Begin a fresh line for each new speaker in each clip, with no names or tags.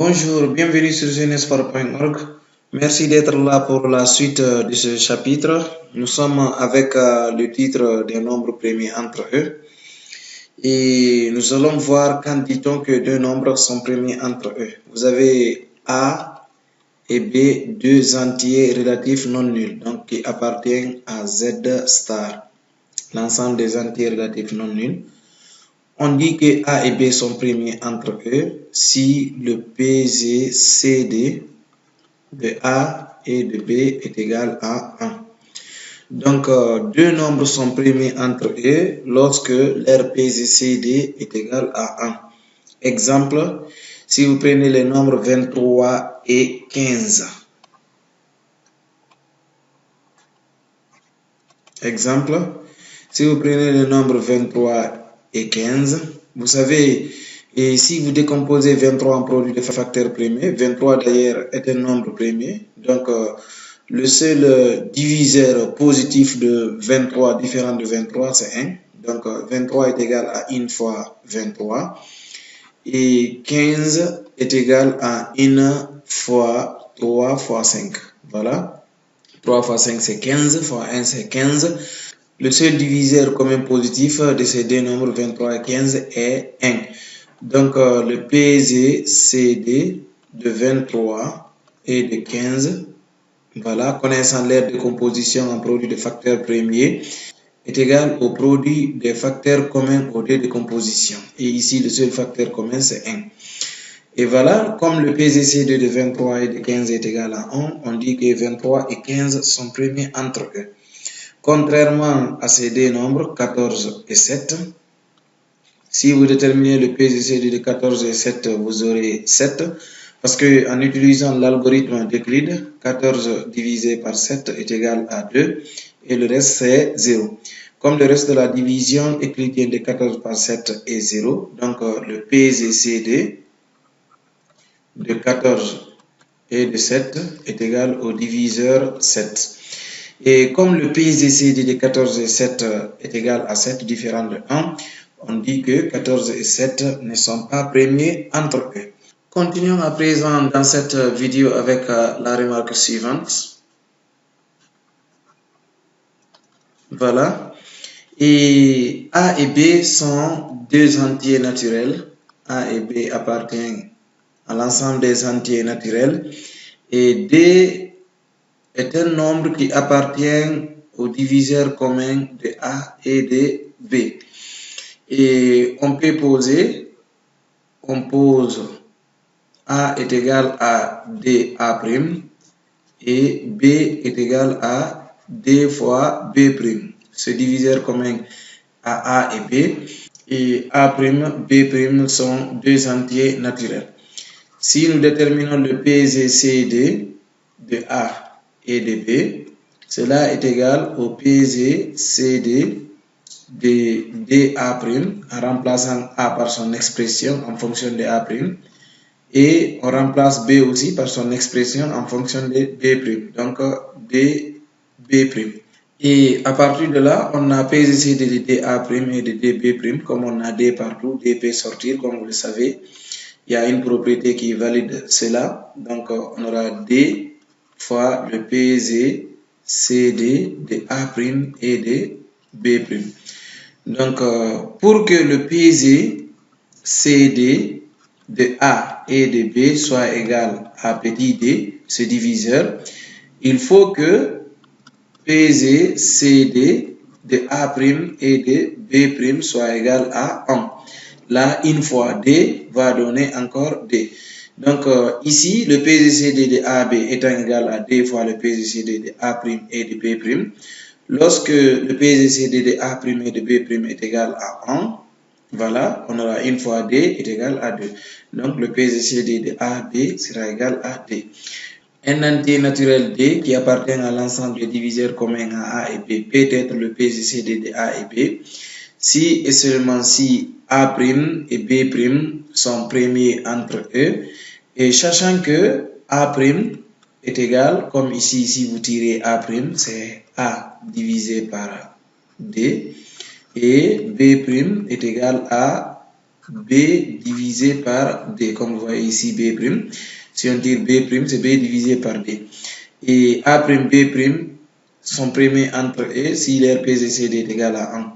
Bonjour, bienvenue sur jeunesport.org. Merci d'être là pour la suite de ce chapitre. Nous sommes avec le titre des nombres premiers entre eux. Et nous allons voir quand dit-on que deux nombres sont premiers entre eux. Vous avez A et B, deux entiers relatifs non nuls, donc qui appartiennent à Z star, l'ensemble des entiers relatifs non nuls. On dit que A et B sont premiers entre eux si le PGCD de A et de B est égal à 1. Donc, deux nombres sont premiers entre eux lorsque leur PGCD est égal à 1. Exemple, si vous prenez les nombres 23 et 15. Exemple, si vous prenez les nombres 23 et 15, vous savez, et si vous décomposez 23 en produit de facteurs premiers, 23 d'ailleurs est un nombre premier, donc le seul diviseur positif de 23 différent de 23, c'est 1. Donc 23 est égal à 1 fois 23 et 15 est égal à 1 fois 3 fois 5. Voilà. 3 fois 5 c'est 15, fois 1 c'est 15. Le seul diviseur commun positif de ces deux nombres 23 et 15 est 1. Donc le PGCD de 23 et de 15, voilà, connaissant leur décomposition en produit de facteurs premiers, est égal au produit des facteurs communs aux deux décompositions. Et ici, le seul facteur commun, c'est 1. Et voilà, comme le PGCD de 23 et de 15 est égal à 1, on dit que 23 et 15 sont premiers entre eux. Contrairement à ces deux nombres, 14 et 7, si vous déterminez le PGCD de 14 et 7, vous aurez 7. Parce qu'en utilisant l'algorithme d'Euclide, 14 divisé par 7 est égal à 2 et le reste c'est 0. Comme le reste de la division euclidienne de 14 par 7 est 0, donc le PGCD de 14 et de 7 est égal au diviseur 7. Et comme le PGCD de 14 et 7 est égal à 7, différent de 1, on dit que 14 et 7 ne sont pas premiers entre eux. Continuons à présent dans cette vidéo avec la remarque suivante. Voilà. Et A et B sont deux entiers naturels. A et B appartiennent à l'ensemble des entiers naturels. Et D est un nombre qui appartient au diviseur commun de A et de B. Et on peut poser, on pose A est égal à DA' et B est égal à D fois B'. Ce diviseur commun à A et B, et A', B' sont deux entiers naturels. Si nous déterminons le PGCD de A et de B, cela est égal au PGCD de DA' en remplaçant A par son expression en fonction de A'. Et on remplace B aussi par son expression en fonction de B'. Donc DB'. Et à partir de là, on a PGCD de DA' et de DB'. Comme on a D partout, D peut sortir, comme vous le savez. Il y a une propriété qui valide cela. Donc on aura D fois le PGCD de A' et de B'. Donc pour que le PGCD de A et de B soit égal à petit d, ce diviseur, il faut que PGCD de A' et de B' soit égal à 1. Là, une fois D va donner encore D. Donc ici, le PGCD de AB étant égal à D fois le PGCD de A' et de B', lorsque le PGCD de A' et de B' est égal à 1, voilà, on aura une fois D est égal à 2. Donc le PGCD de AB sera égal à D. Un entier naturel D qui appartient à l'ensemble des diviseurs communs à A et B peut être le PGCD de A et B si et seulement si A' et B' sont premiers entre eux, et sachant que A' est égal, comme ici, si vous tirez A', c'est A divisé par D, et B' est égal à B divisé par D. Comme vous voyez ici, B'. Si on tire B', c'est B divisé par D. Et A'B' sont primés entre eux si leur PGCD est égal à 1.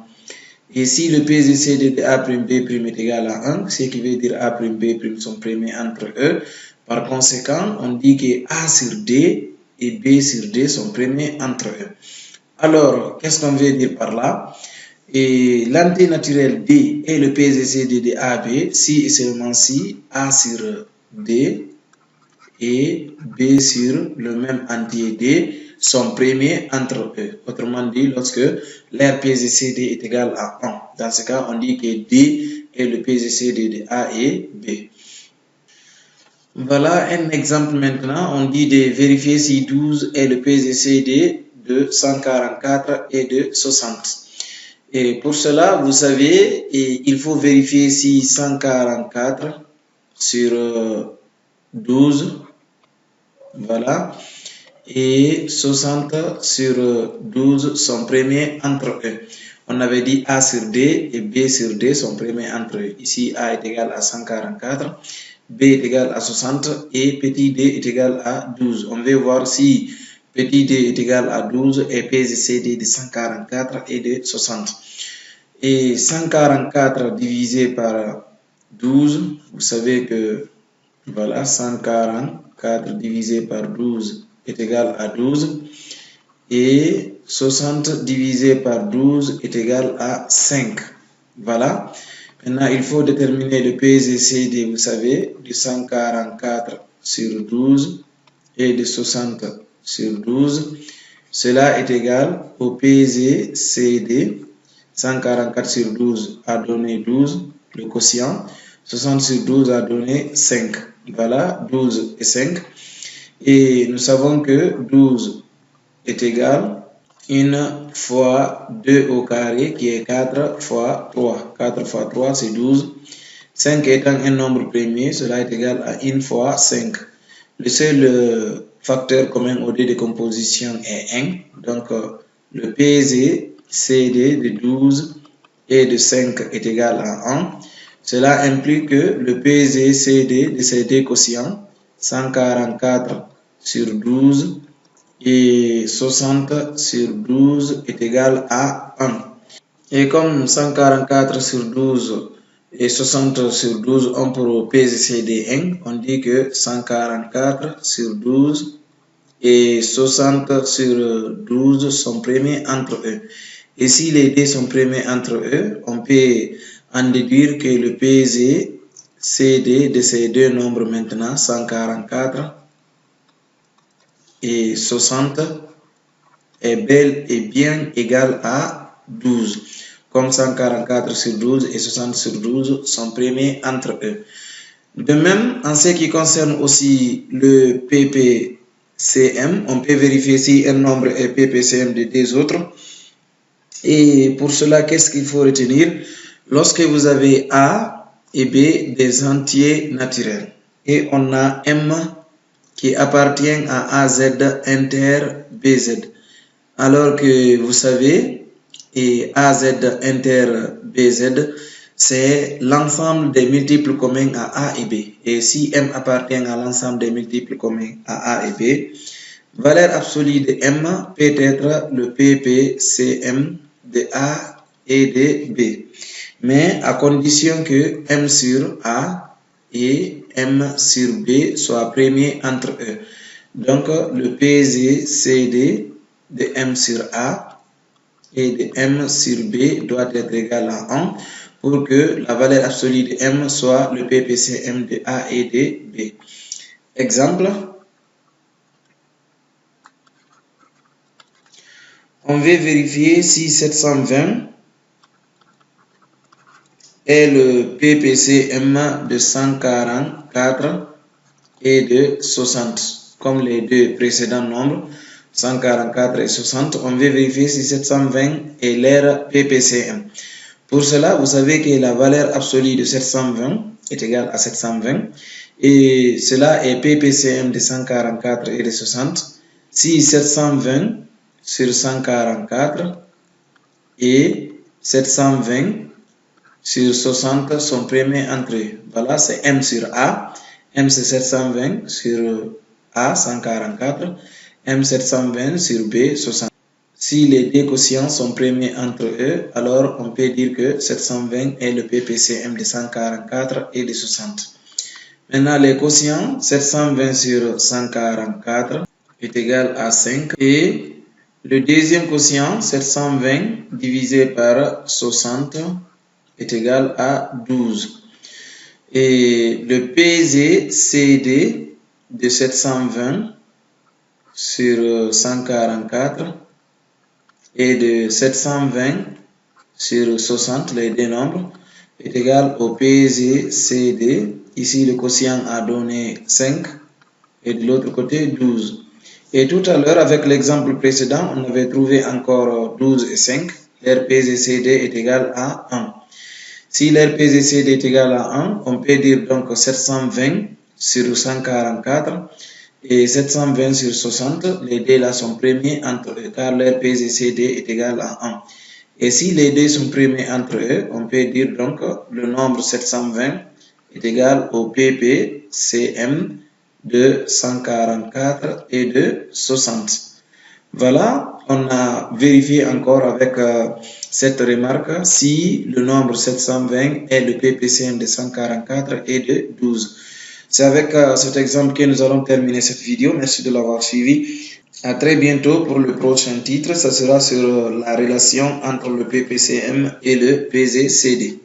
Et si le PGCD de A'B' est égal à 1, ce qui veut dire A'B' sont primés entre eux. Par conséquent, on dit que A sur D et B sur D sont primés entre eux. Alors, qu'est-ce qu'on veut dire par là? Et l'entité naturelle D est le PGCD de AB si et seulement si A sur D et B sur le même entier D sont primés entre eux. Autrement dit, lorsque leur PGCD est égal à 1. Dans ce cas, on dit que D est le PGCD de A et B. Voilà un exemple maintenant. On dit de vérifier si 12 est le PGCD de 144 et de 60. Et pour cela, vous savez, il faut vérifier si 144 sur 12, voilà, et 60 sur 12 sont primés entre eux. On avait dit A sur D et B sur D sont primés entre eux. Ici, A est égal à 144, B est égal à 60 et petit d est égal à 12. On veut voir si petit d est égal à 12 et PGCD de 144 et de 60. Et 144 divisé par 12, vous savez que voilà, 144 divisé par 12 est égal à 12 et 60 divisé par 12 est égal à 5. Voilà. Maintenant, il faut déterminer le PGCD, vous savez, de 144 sur 12 et de 60 sur 12. Cela est égal au PGCD. 144 sur 12 a donné 12, le quotient. 60 sur 12 a donné 5. Voilà, 12 et 5. Et nous savons que 12 est égal 1 fois 2 au carré qui est 4 fois 3. 4 fois 3 c'est 12. 5 étant un nombre premier, cela est égal à 1 fois 5. Le seul facteur commun aux deux décompositions est 1. Donc le PGCD de 12 et de 5 est égal à 1. Cela implique que le PGCD de ces deux quotients, 144 sur 12 et 60 sur 12 est égal à 1. Et comme 144 sur 12 et 60 sur 12 ont pour PGCD 1, on dit que 144 sur 12 et 60 sur 12 sont primés entre eux. Et si les deux sont primés entre eux, on peut en déduire que le PGCD de ces deux nombres maintenant, 144 et 60, est bel et bien égal à 12. Comme 144 sur 12 et 60 sur 12 sont primés entre eux. De même, en ce qui concerne aussi le PPCM, on peut vérifier si un nombre est PPCM de deux autres. Et pour cela, qu'est-ce qu'il faut retenir? Lorsque vous avez A et B des entiers naturels et on a M qui appartient à AZ inter BZ, alors que vous savez, et AZ inter BZ, c'est l'ensemble des multiples communs à A et B. Et si M appartient à l'ensemble des multiples communs à A et B, valeur absolue de M peut être le PPCM de A et de B, mais à condition que M sur A et M sur B soient primés entre eux. Donc, le PGCD de M sur A et de M sur B doit être égal à 1 pour que la valeur absolue de M soit le PPCM de A et de B. Exemple, on veut vérifier si 720 est le PPCM de 144 et de 60. Comme les deux précédents nombres, 144 et 60, on veut vérifier si 720 est leur PPCM. Pour cela, vous savez que la valeur absolue de 720 est égale à 720 et cela est PPCM de 144 et de 60. Si 720 sur 144 et 720 sur 60 sont premiers entre eux. Voilà, c'est M sur A. M c'est 720 sur A, 144. M 720 sur B, 60. Si les deux quotients sont premiers entre eux, alors on peut dire que 720 est le PPCM de 144 et de 60. Maintenant, les quotients, 720 sur 144 est égal à 5 et le deuxième quotient, 720 divisé par 60 est égal à 12. Et le PZCD de 720 sur 144 et de 720 sur 60, les deux nombres, est égal au PZCD. Ici, le quotient a donné 5 et de l'autre côté 12. Et tout à l'heure, avec l'exemple précédent, on avait trouvé encore 12 et 5. Leur PZCD est égal à 1. Si leur PZCD est égal à 1, on peut dire donc 720 sur 144 et 720 sur 60, les deux là sont premiers entre eux car leur PZCD est égal à 1. Et si les deux sont premiers entre eux, on peut dire donc le nombre 720 est égal au PPCM de 144 et de 60. Voilà, on a vérifié encore avec cette remarque si le nombre 720 est le PPCM de 144 et de 12. C'est avec cet exemple que nous allons terminer cette vidéo. Merci de l'avoir suivi. À très bientôt pour le prochain titre. Ça sera sur la relation entre le PPCM et le PZCD.